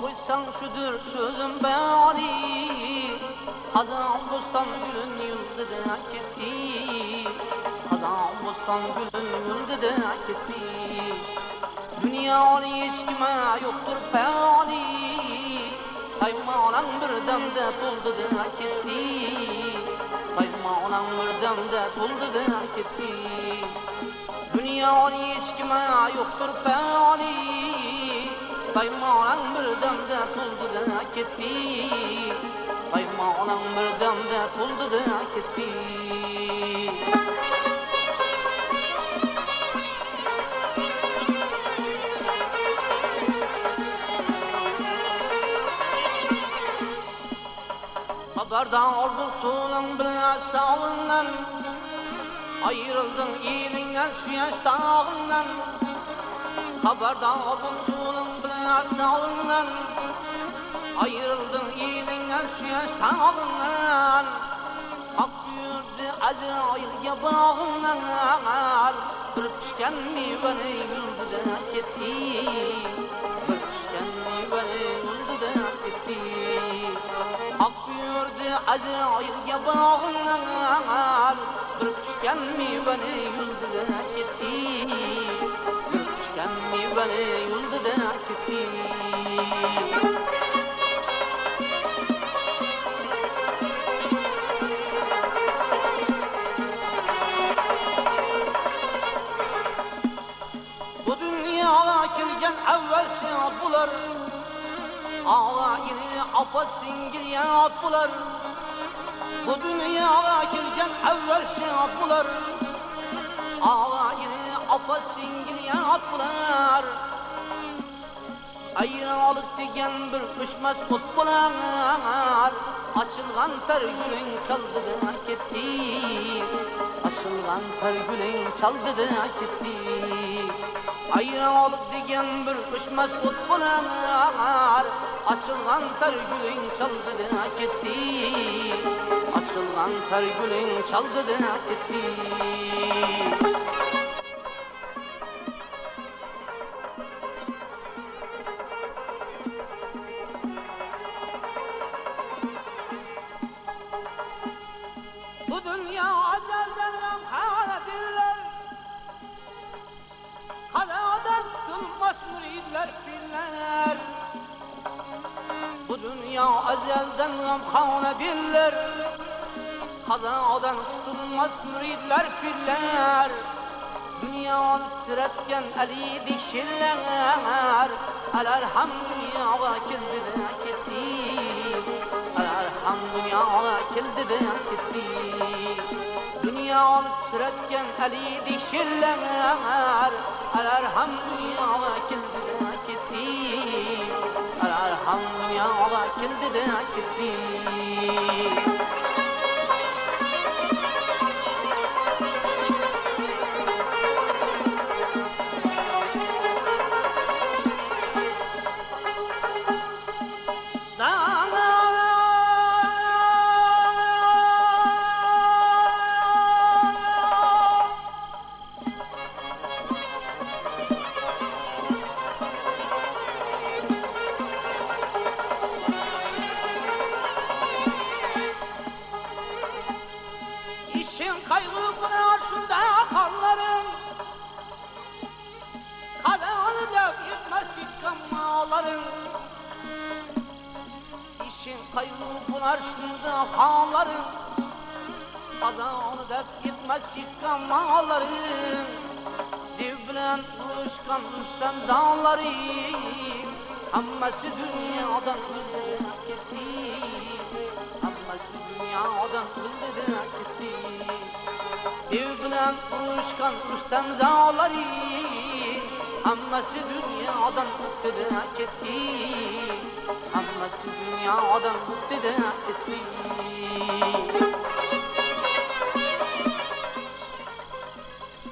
Koysan şudur sözüm bani, Hazan bostan gülün yıldı da gitti. Hazan bostan gülün yıldı da gitti. Dünyanın hiç kime yoktur fani, Kaymalan bir demde tuldu da gitti. Kaymalan bir demde tuldu da gitti. Dünyanın hiç kime yoktur fani, Kaymalan bir demde tuldu da gitti. Kaymalan bir demde tuldu da gitti. Haberdan oldun sulun bilen sağından, ayrıldın iyilinden süyaş dağından. Haberdan oldun sulun bilen sağından, ayrıldın iyilinden süyaş dağından. Ak yüzlü Azrail bağından, bir düşken mi beni yıldı da gitti. Bir düşken mi beni yıldı da gitti. Ak yüzlü Azrail bağından, bir düşken mi beni yıldı da gitti. Bir düşken mi beni yıldı da gitti. Kelgen evvel şiat bular, ağa yine afat singil yat bular. Bu dünyaya kelgen evvel şiat bular, ağa yine afat singil yat bular. Ayrılık degen bir uçmaz kut bular, açılgan pergülün çaldı da gitti. Açılgan pergülün çaldı da gitti. Ayrılık degen bir uçmaz kut bular, açılgan pergülün çaldı da gitti. Açılgan pergülün çaldı da gitti. Bu dünya azelden haradiller, kaladan tutulmaz müridler filler. Bu dünya azelden haradiller, kaladan tutulmaz müridler filler. Dünyanı tiretken Ali dişiller, Elhamdülillah dünyaya kildi de gitti. Elhamdülillah kildi de gitti. Dünyanı tiretken Ali dişiller, Elhamdülillah kildi de gitti. Elhamdülillah kildi de gitti. Kaygı bular şunda kanlarım, kalanı da yetmez yıkamalarım. İşin kaygı bular şunda kanlarım, kalanı da yetmez yıkamalarım. Dev bilen buluşkan Rüstem dağlarım, hammasi dünyadan öldü gitti. Hammasi dünyadan öldü gitti. Dev bilen buluşkan Rüstem dağları, hammasi dünyadan öttü de gitti. Hammasi dünyadan öttü de gitti.